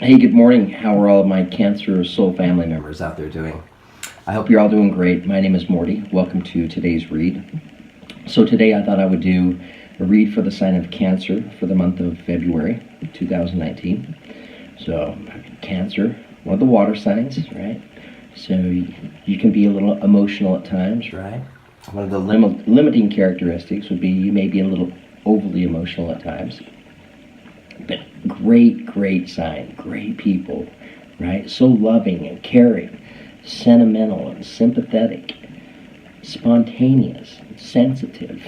Hey, good morning. How are all of my Cancer Soul family members out there doing? I hope you're all doing great. My name is Morty. Welcome to today's read. So today I thought I would do a read for the sign of Cancer for the month of February 2019. So Cancer, one of the water signs, right? So you can be a little emotional at times, right? One of the limiting characteristics would be you may be a little overly emotional at times. But great sign, great people, right? So loving and caring, sentimental and sympathetic, spontaneous, sensitive.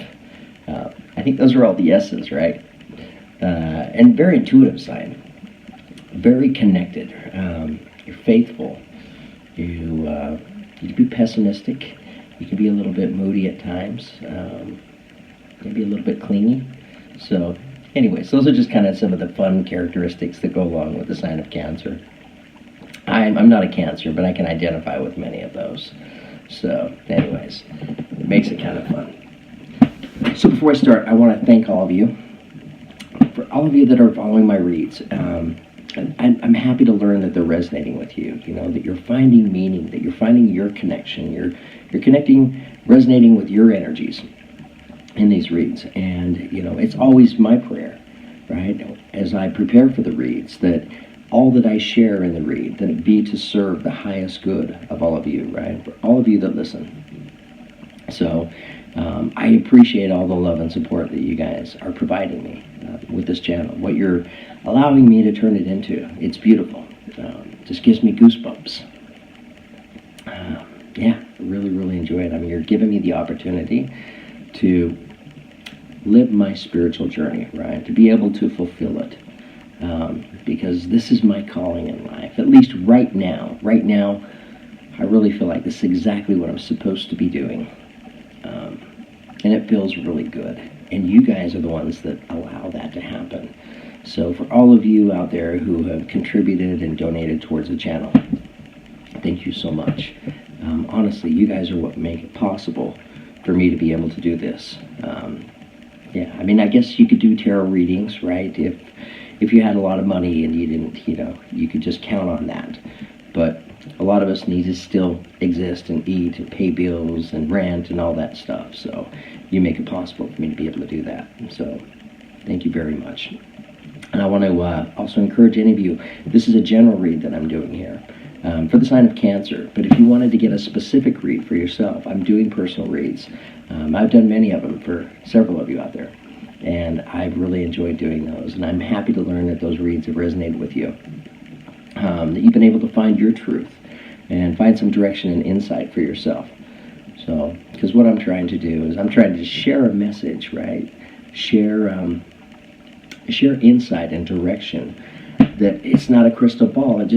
I think those are all the S's, right? And very intuitive sign, very connected. You're faithful. You can be pessimistic. You can be a little bit moody at times. Maybe a little bit clingy. So anyways, those are just kind of some of the fun characteristics that go along with the sign of Cancer. I'm not a Cancer, but I can identify with many of those. So anyways, it makes it kind of fun. So before I start, I want to thank all of you. For all of you that are following my reads, I'm happy to learn that they're resonating with you. You know, that you're finding meaning, that you're finding your connection. You're connecting, resonating with your energies in these reads. And you know, it's always my prayer, right, as I prepare for the reads, that all that I share in the read, that it be to serve the highest good of all of you, right, for all of you that listen. So I appreciate all the love and support that you guys are providing me with this channel, what you're allowing me to turn it into. It's beautiful. Just gives me goosebumps. Yeah, I really enjoy it. I mean, you're giving me the opportunity to live my spiritual journey, right? To be able to fulfill it. Because this is my calling in life, at least right now. Right now, I really feel like this is exactly what I'm supposed to be doing. And it feels really good. And you guys are the ones that allow that to happen. So for all of you out there who have contributed and donated towards the channel, thank you so much. Honestly, you guys are what make it possible for me to be able to do this. Yeah, I mean, I guess you could do tarot readings, right? If you had a lot of money and you didn't, you know, you could just count on that. But a lot of us need to still exist and eat and pay bills and rent and all that stuff. So you make it possible for me to be able to do that. So thank you very much. And I want to also encourage any of you, this is a general read that I'm doing here for the sign of Cancer. But if you wanted to get a specific read for yourself, I'm doing personal reads. I've done many of them for several of you out there. And I've really enjoyed doing those. And I'm happy to learn that those reads have resonated with you. That you've been able to find your truth and find some direction and insight for yourself. So, because what I'm trying to do is I'm trying to share a message, right? Share insight and direction. That it's not a crystal ball. It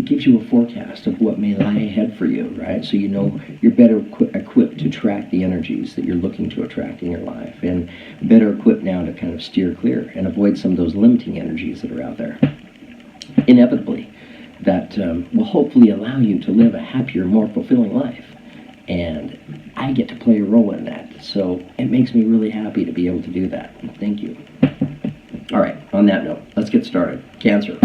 gives you a forecast of what may lie ahead for you, right? So you know you're better equipped to track the energies that you're looking to attract in your life, and better equipped now to kind of steer clear and avoid some of those limiting energies that are out there. Inevitably, that will hopefully allow you to live a happier, more fulfilling life. And I get to play a role in that. So it makes me really happy to be able to do that. Thank you. All right, on that note, let's get started. Cancer.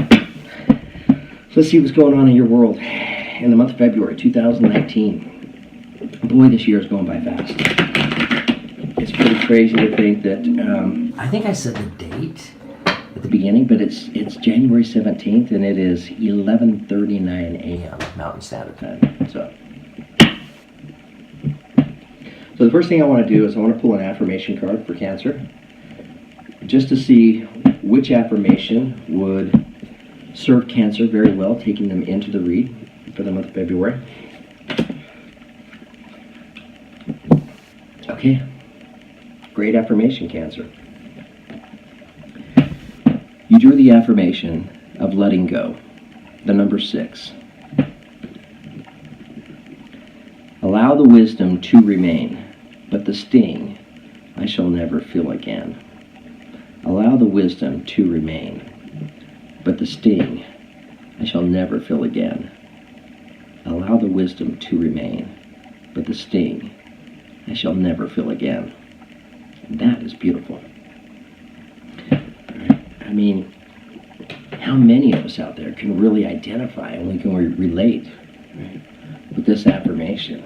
Let's see what's going on in your world in the month of February 2019. Boy, this year is going by fast. It's pretty crazy to think that, I think I said the date at the beginning, but it's January 17th, and it is 11:39 a.m. Mountain Standard Time. So the first thing I want to do is I want to pull an affirmation card for Cancer, just to see which affirmation would serve Cancer very well, taking them into the read for the month of February. Okay, great affirmation, Cancer. You drew the affirmation of letting go, the number 6. Allow the wisdom to remain, but the sting I shall never feel again. Allow the wisdom to remain, but the sting I shall never feel again. Allow the wisdom to remain, but the sting I shall never feel again. That is beautiful. I mean, how many of us out there can really identify and we can relate, right, with this affirmation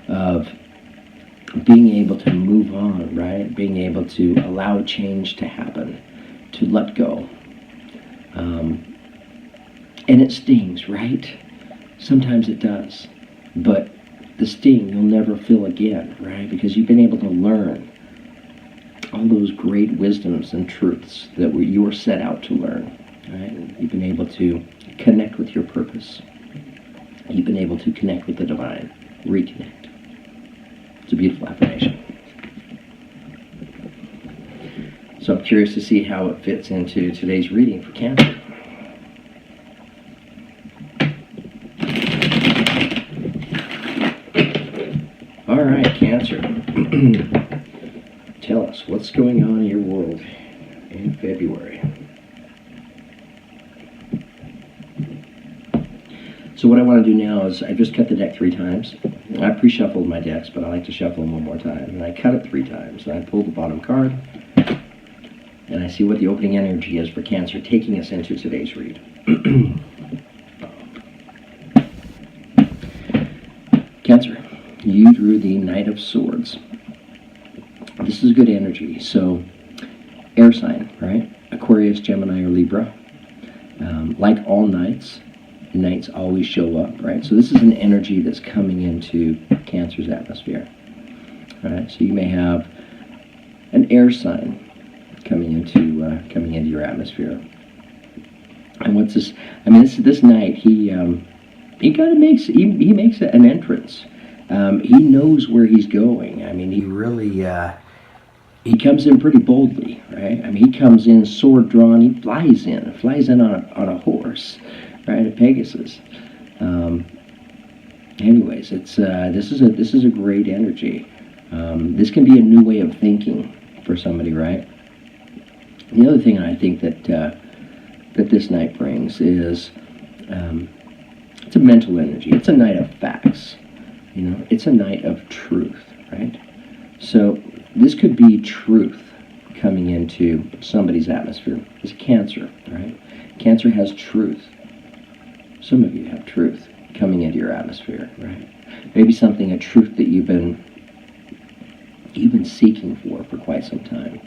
of being able to move on, right? Being able to allow change to happen, to let go. And it stings, right? Sometimes it does. But the sting you'll never feel again, right? Because you've been able to learn all those great wisdoms and truths that you were set out to learn, right? You've been able to connect with your purpose. You've been able to connect with the divine, reconnect. It's a beautiful affirmation. So I'm curious to see how it fits into today's reading for Cancer. All right, Cancer. Tell us what's going on in your world in February. So what I want to do now is I just cut the deck 3 times. I pre-shuffled my decks, but I like to shuffle them one more time. And I cut it 3 times. And I pulled the bottom card. And I see what the opening energy is for Cancer, taking us into today's read. Cancer, you drew the Knight of Swords. This is good energy. So, air sign, right? Aquarius, Gemini, or Libra. Like all knights always show up, right? So this is an energy that's coming into Cancer's atmosphere. All right, so you may have an air sign coming into your atmosphere. And what's this? I mean, this knight, he kind of makes an entrance. He knows where he's going. I mean, he really he comes in pretty boldly, right? I mean, he comes in sword drawn. He flies in on a horse, right? A Pegasus. Anyways, it's this is a great energy. This can be a new way of thinking for somebody, right? The other thing I think that this night brings is it's a mental energy. It's a night of facts. You know, it's a night of truth, right? So this could be truth coming into somebody's atmosphere. It's Cancer, right? Cancer has truth. Some of you have truth coming into your atmosphere, right? Maybe a truth that you've been seeking for quite some time.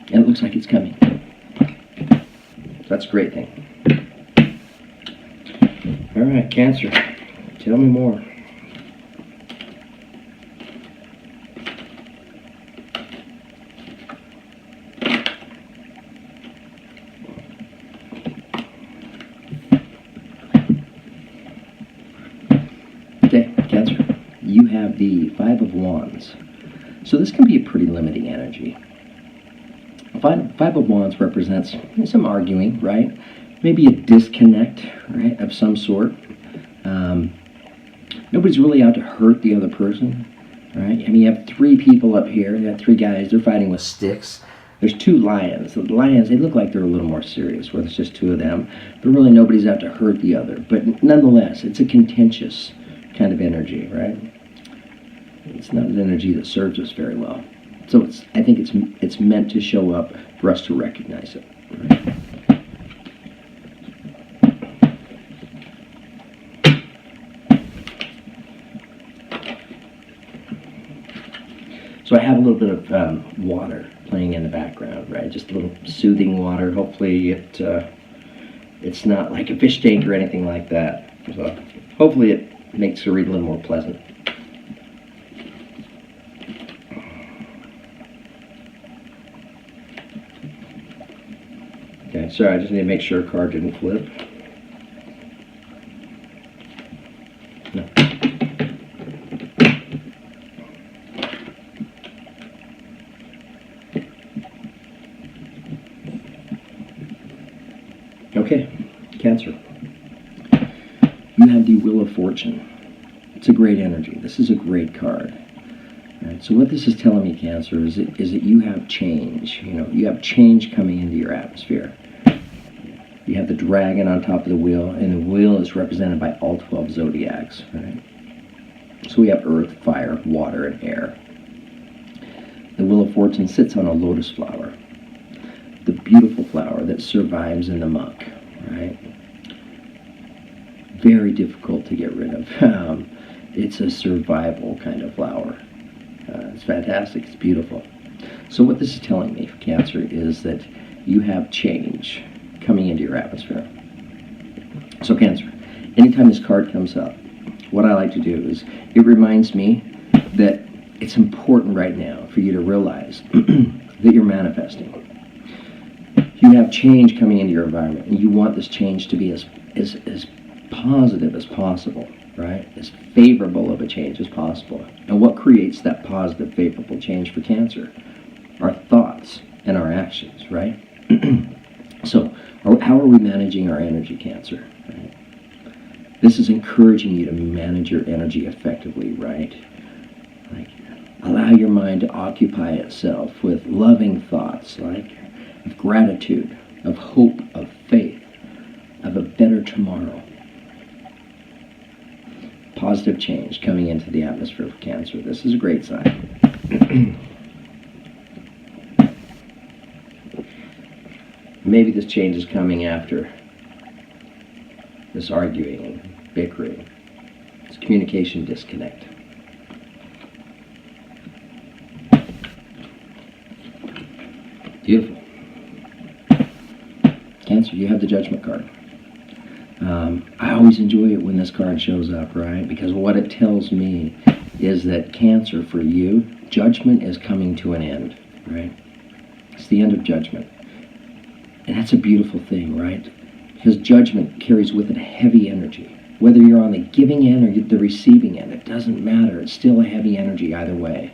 And it looks like it's coming. That's a great thing. All right, Cancer, tell me more. Okay, Cancer, you have the 5 of Wands. So this can be a pretty limiting energy. 5 of Wands represents some arguing, right? Maybe a disconnect, right, of some sort. Nobody's really out to hurt the other person, right? I mean, you have 3 people up here. You got 3 guys. They're fighting with sticks. There's 2 lions. The lions, they look like they're a little more serious, where it's just 2 of them. But really, nobody's out to hurt the other. But nonetheless, it's a contentious kind of energy, right? It's not an energy that serves us very well. So I think it's meant to show up for us to recognize it. Right? So I have a little bit of water playing in the background, right? Just a little soothing water. Hopefully it's not like a fish tank or anything like that. So hopefully it makes the read a little more pleasant. Okay, sorry, I just need to make sure a card didn't flip. No. Okay, Cancer. You have the Wheel of Fortune. It's a great energy. This is a great card. Right, so what this is telling me, Cancer, is that you have change. You know, you have change coming into your atmosphere. You have the dragon on top of the wheel, and the wheel is represented by all 12 zodiacs. Right? So we have earth, fire, water, and air. The Wheel of Fortune sits on a lotus flower. the beautiful flower that survives in the muck, right? Very difficult to get rid of. It's a survival kind of flower. It's fantastic. It's beautiful. So what this is telling me for Cancer is that you have change coming into your atmosphere. So Cancer, anytime this card comes up, what I like to do is it reminds me that it's important right now for you to realize that you're manifesting. You have change coming into your environment, and you want this change to be as positive as possible, right? As favorable of a change as possible. And what creates that positive, favorable change for Cancer? Our thoughts and our actions, right? So, how are we managing our energy, Cancer? Right? This is encouraging you to manage your energy effectively, right? Like, allow your mind to occupy itself with loving thoughts, like of gratitude, of hope, of faith, of a better tomorrow. Positive change coming into the atmosphere for Cancer. This is a great sign. Maybe this change is coming after this arguing and bickering. It's communication disconnect. Beautiful. Cancer, you have the Judgment card. I always enjoy it when this card shows up, right? Because what it tells me is that Cancer, for you, judgment is coming to an end, right? It's the end of judgment. And that's a beautiful thing, right? Because judgment carries with it a heavy energy. Whether you're on the giving end or the receiving end, it doesn't matter. It's still a heavy energy either way.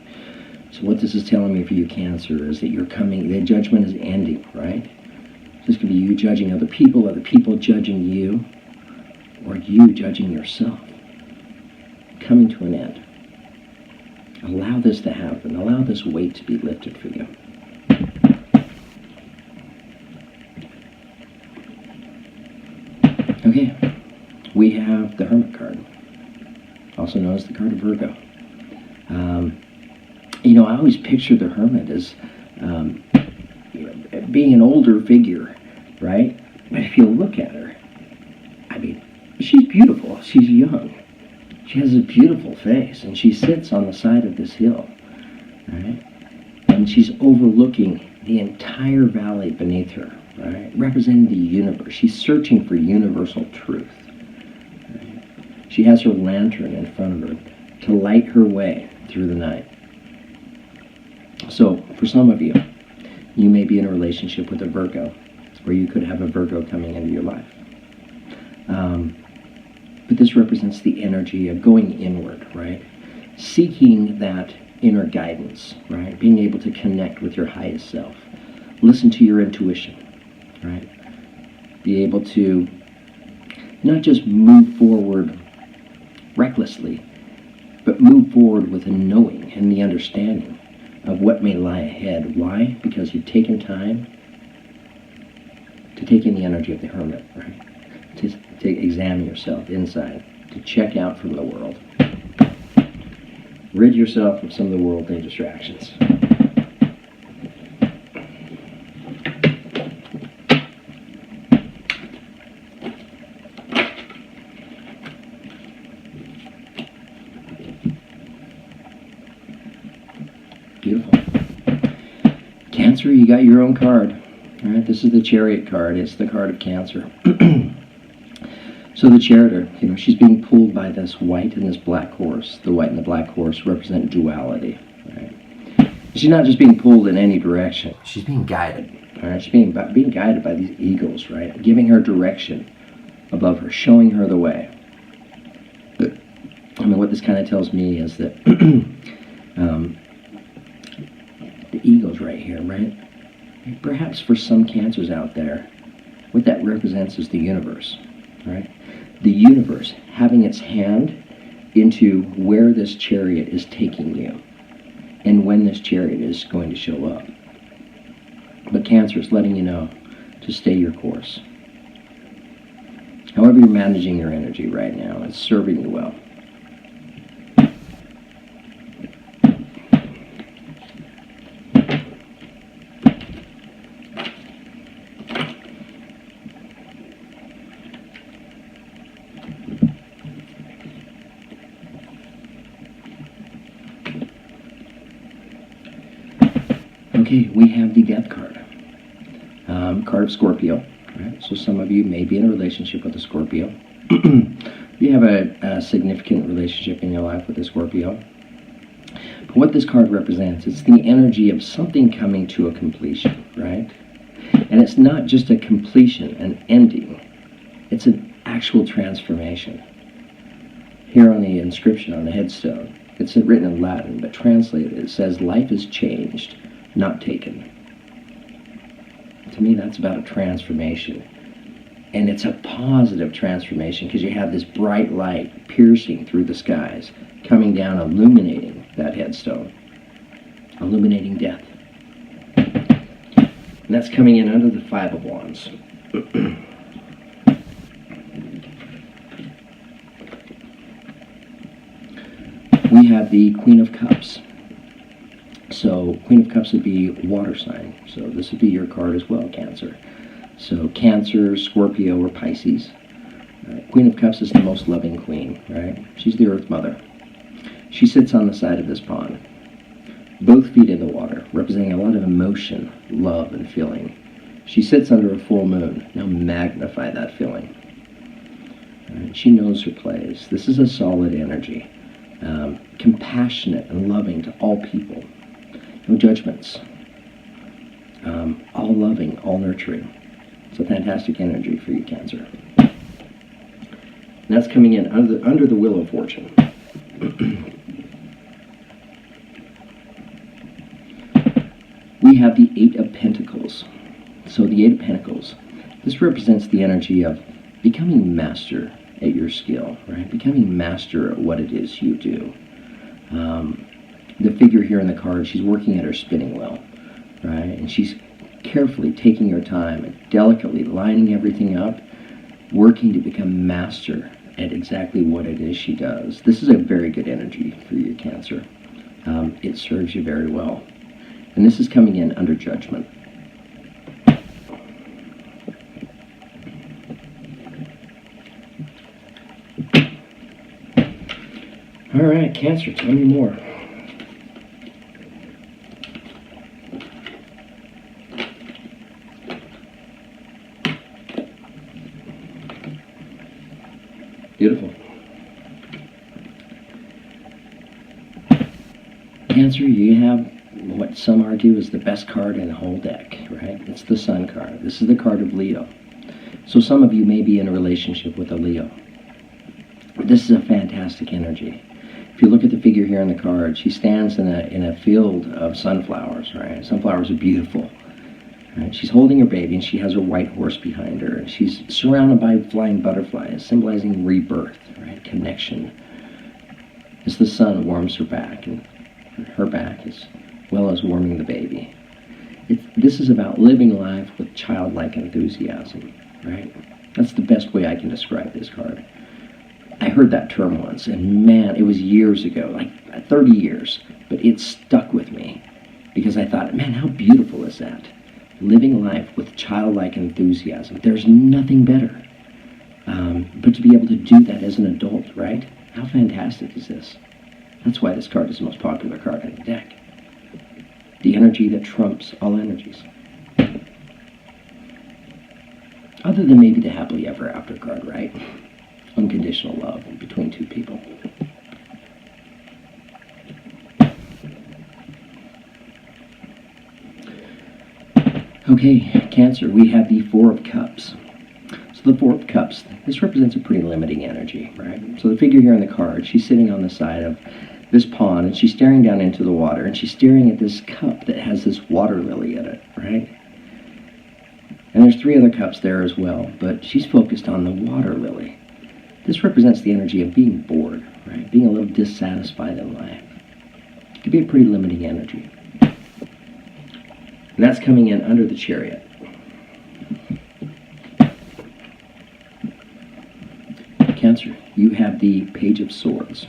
So what this is telling me for you, Cancer, is that the judgment is ending, right? This could be you judging other people judging you, or you judging yourself. Coming to an end. Allow this to happen. Allow this weight to be lifted for you. Okay, we have the Hermit card, also known as the card of Virgo. I always picture the Hermit as being an older figure, right? But if you look at her, I mean, she's beautiful. She's young. She has a beautiful face, and she sits on the side of this hill, right? And she's overlooking the entire valley beneath her, right? Representing the universe. She's searching for universal truth. Right? She has her lantern in front of her to light her way through the night. So, for some of you, you may be in a relationship with a Virgo, or you could have a Virgo coming into your life. But this represents the energy of going inward, right? Seeking that inner guidance, right? Being able to connect with your highest self. Listen to your intuition, right? Be able to not just move forward recklessly, but move forward with a knowing and the understanding of what may lie ahead. Why? Because you've taken time to take in the energy of the Hermit, right? To examine yourself inside, to check out from the world. Rid yourself of some of the worldly distractions. Beautiful. Cancer, you got your own card. All right, this is the Chariot card. It's the card of Cancer. So the Chariot, she's being pulled by this white and this black horse. The white and the black horse represent duality. Right? She's not just being pulled in any direction. She's being guided. All right, she's being guided by these eagles, right? Giving her direction above her, showing her the way. What this kind of tells me is that the eagles right here, right? Perhaps for some Cancers out there, what that represents is the universe, right? The universe having its hand into where this chariot is taking you and when this chariot is going to show up. But Cancer is letting you know to stay your course. However you're managing your energy right now, it's serving you well. Okay, we have the Death card. Card of Scorpio. Right? So some of you may be in a relationship with a Scorpio. You have a significant relationship in your life with a Scorpio. But what this card represents, it's the energy of something coming to a completion, right? And it's not just a completion, an ending. It's an actual transformation. Here on the inscription on the headstone, it's written in Latin, but translated, it says, life is changed, not taken. To me, that's about a transformation. And it's a positive transformation because you have this bright light piercing through the skies, coming down, illuminating that headstone, illuminating death. And that's coming in under the Five of Wands. We have the Queen of Cups. So Queen of Cups would be water sign. So this would be your card as well, Cancer. So Cancer, Scorpio, or Pisces. Queen of Cups is the most loving queen, right? She's the Earth Mother. She sits on the side of this pond, both feet in the water, representing a lot of emotion, love, and feeling. She sits under a full moon. Now magnify that feeling. Right? She knows her place. This is a solid energy. Compassionate and loving to all people. No judgments. All loving, all nurturing. It's a fantastic energy for you, Cancer. And that's coming in under the Wheel of Fortune. We have the Eight of Pentacles. So the Eight of Pentacles, this represents the energy of becoming master at your skill, right? Becoming master at what it is you do. The figure here in the card, she's working at her spinning wheel, right? And she's carefully taking her time and delicately lining everything up, working to become master at exactly what it is she does. This is a very good energy for you, Cancer. It serves you very well. And this is coming in under Judgment. All right, Cancer, tell me more. Beautiful. Cancer, you have what some argue is the best card in the whole deck, right? It's the Sun card. This is the card of Leo. So some of you may be in a relationship with a Leo. This is a fantastic energy. If you look at the figure here in the card, she stands in a field of sunflowers, right? Sunflowers are beautiful. Right? She's holding her baby, and she has her white horse behind her. And she's surrounded by flying butterflies, symbolizing rebirth, right? Connection. As the sun warms her back, and her back as well as warming the baby. This is about living life with childlike enthusiasm, right? That's the best way I can describe this card. I heard that term once, and man, it was years ago, like 30 years, but it stuck with me because I thought, man, how beautiful is that? Living life with childlike enthusiasm. There's nothing better. But to be able to do that as an adult, right? How fantastic is this? That's why this card is the most popular card in the deck. The energy that trumps all energies. Other than maybe the happily ever after card, right? Unconditional love between two people. Okay, Cancer, we have the Four of Cups. So the Four of Cups, this represents a pretty limiting energy, right? So the figure here on the card, she's sitting on the side of this pond, and she's staring down into the water, and she's staring at this cup that has this water lily in it, right? And there's three other cups there as well, but she's focused on the water lily. This represents the energy of being bored, right? Being a little dissatisfied in life. It could be a pretty limiting energy. And that's coming in under the Chariot. Cancer, you have the Page of Swords.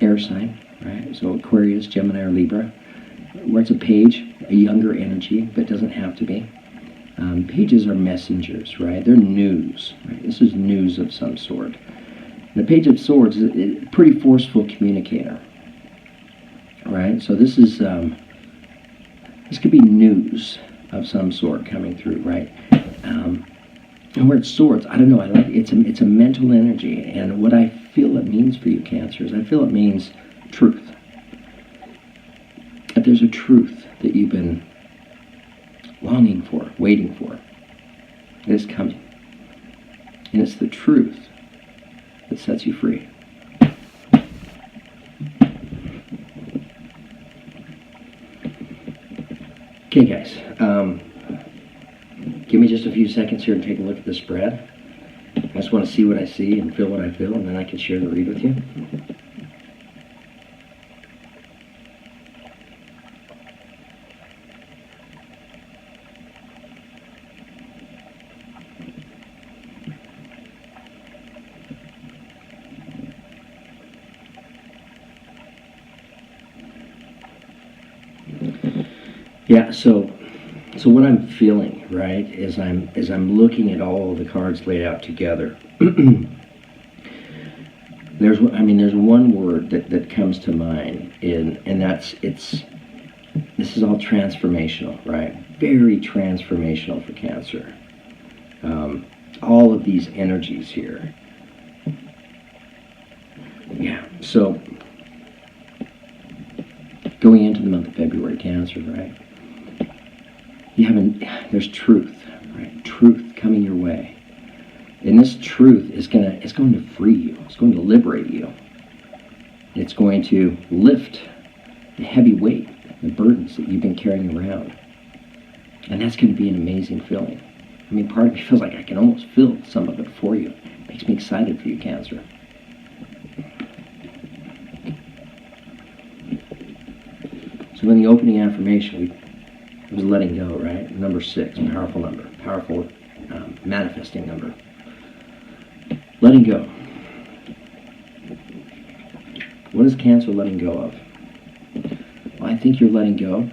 Air sign, right? So Aquarius, Gemini, or Libra. Where it's a page, a younger energy, but doesn't have to be. Pages are messengers, right? They're news, right? This is news of some sort. And the Page of Swords is a pretty forceful communicator, right? So this is This could be news of some sort coming through, right? And where it's swords, I don't know. I like it's a mental energy, and what I feel it means for you, Cancer, is I feel it means truth. That there's a truth that you've been longing for, waiting for, that is coming, and it's the truth that sets you free. Okay, guys. Give me just a few seconds here and take a look at the spread. I just want to see what I see and feel what I feel, and then I can share the read with you. Yeah, so what I'm feeling, right, is I'm looking at all of the cards laid out together. There's one word that comes to mind, and this is all transformational, right? Very transformational for Cancer. All of these energies here. Yeah, so going into the month of February, Cancer, right? There's truth, right? Truth coming your way. And this truth is going to free you. It's going to liberate you. It's going to lift the heavy weight, the burdens that you've been carrying around. And that's going to be an amazing feeling. I mean, part of me feels like I can almost feel some of it for you. It makes me excited for you, Cancer. So in the opening affirmation, it was letting go, right? Number 6, powerful number, powerful manifesting number. Letting go. What is Cancer letting go of? Well, I think you're letting go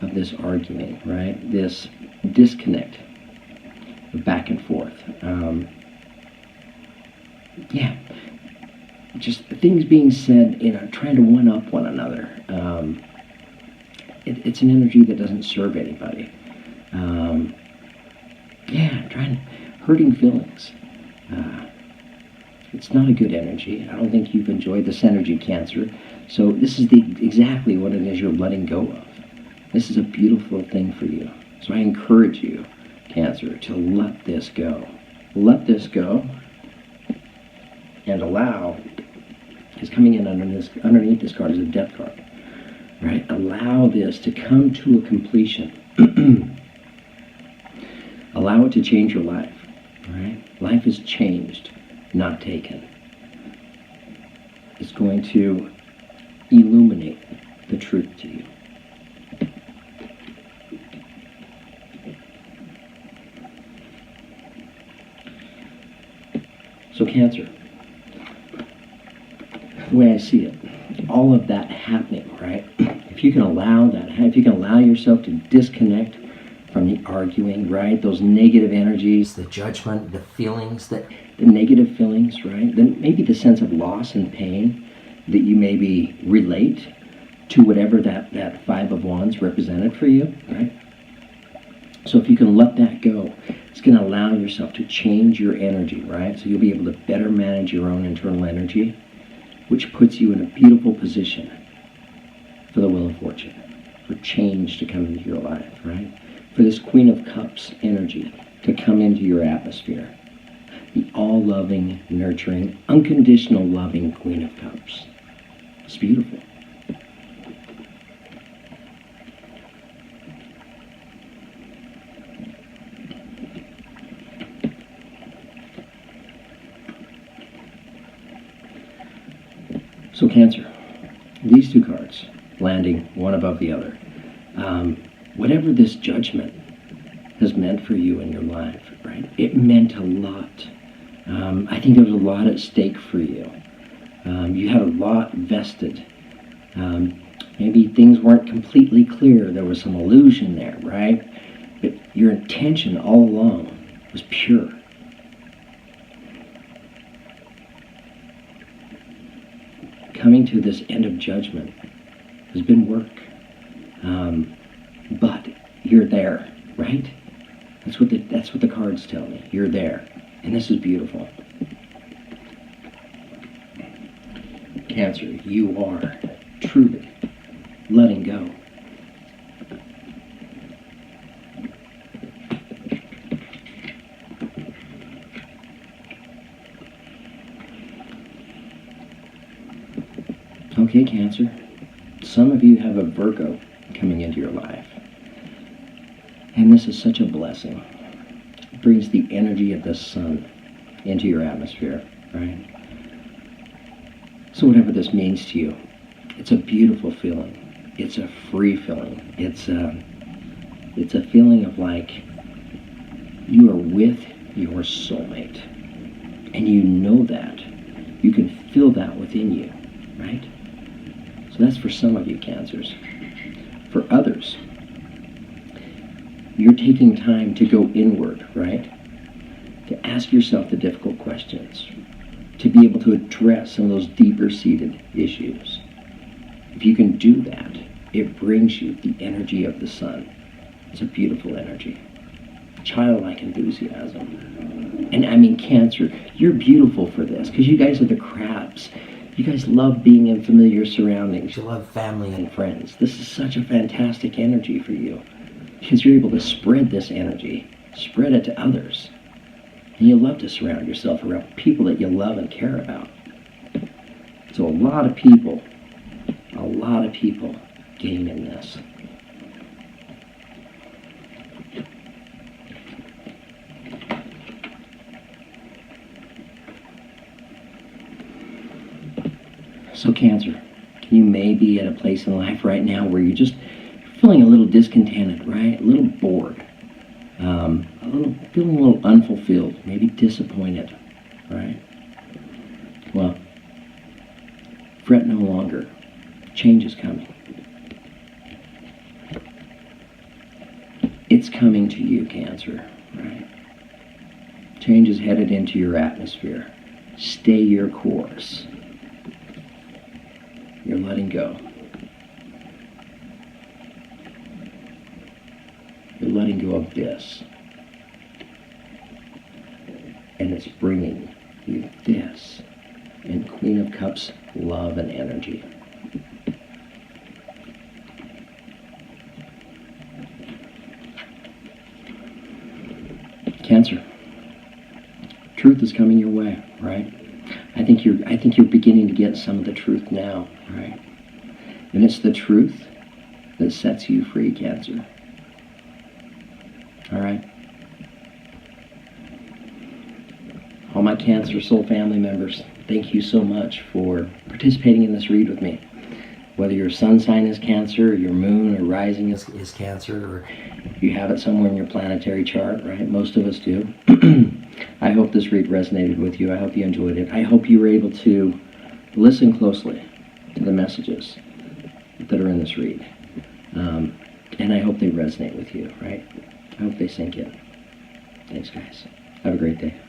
of this arguing, right? This disconnect, back and forth. Yeah, just things being said, trying to one-up one another. It's an energy that doesn't serve anybody. Hurting feelings. It's not a good energy. I don't think you've enjoyed this energy, Cancer. So this is exactly what it is you're letting go of. This is a beautiful thing for you. So I encourage you, Cancer, to let this go. Let this go and allow, because coming in underneath this card is a death card. Right? Allow this to come to a completion. Allow it to change your life. Right? Life is changed, not taken. It's going to illuminate the truth to you. So Cancer, the way I see it, all of that happening, right? If you can allow that, if you can allow yourself to disconnect from the arguing, right? Those negative energies, the judgment, the feelings, the negative feelings, right? Then maybe the sense of loss and pain that you maybe relate to whatever that 5 of Wands represented for you, right? So if you can let that go, it's going to allow yourself to change your energy, right? So you'll be able to better manage your own internal energy, which puts you in a beautiful position for the Wheel of Fortune, for change to come into your life, right? For this Queen of Cups energy to come into your atmosphere. The all-loving, nurturing, unconditional loving Queen of Cups. It's beautiful. So Cancer, these 2 cards, landing one above the other. Whatever this judgment has meant for you in your life, right? It meant a lot. I think there was a lot at stake for you. You had a lot vested. Maybe things weren't completely clear. There was some illusion there, right? But your intention all along was pure. Coming to this end of judgment has been work. you're there, right? That's what the cards tell me. You're there. And this is beautiful. Cancer, you are truly letting go. Okay, Cancer, some of you have a Virgo coming into your life. And this is such a blessing. It brings the energy of the sun into your atmosphere, right? So whatever this means to you, it's a beautiful feeling. It's a free feeling. It's a feeling of like you are with your soulmate. And you know that. You can feel that within you, right? So that's for some of you, Cancers. For others, you're taking time to go inward, right? To ask yourself the difficult questions. To be able to address some of those deeper-seated issues. If you can do that, it brings you the energy of the sun. It's a beautiful energy. Childlike enthusiasm. And I mean, Cancer, you're beautiful for this, because you guys are the crabs. You guys love being in familiar surroundings. You love family and friends. This is such a fantastic energy for you, because you're able to spread this energy, spread it to others. And you love to surround yourself around people that you love and care about. So a lot of people gain in this. So Cancer, you may be at a place in life right now where you're just feeling a little discontented, right? A little bored. Feeling a little unfulfilled, maybe disappointed, right? Well, fret no longer. Change is coming. It's coming to you, Cancer, right? Change is headed into your atmosphere. Stay your course. You're letting go. You're letting go of this. And it's bringing you this. And Queen of Cups, love and energy. Cancer, truth is coming your way, right? I think you're beginning to get some of the truth now, right? And it's the truth that sets you free, Cancer. All right? All my Cancer soul family members, thank you so much for participating in this read with me. Whether your sun sign is Cancer, or your moon or rising is Cancer, or you have it somewhere in your planetary chart, right? Most of us do. I hope this read resonated with you. I hope you enjoyed it. I hope you were able to listen closely to the messages that are in this read. And I hope they resonate with you, right? I hope they sink in. Thanks, guys. Have a great day.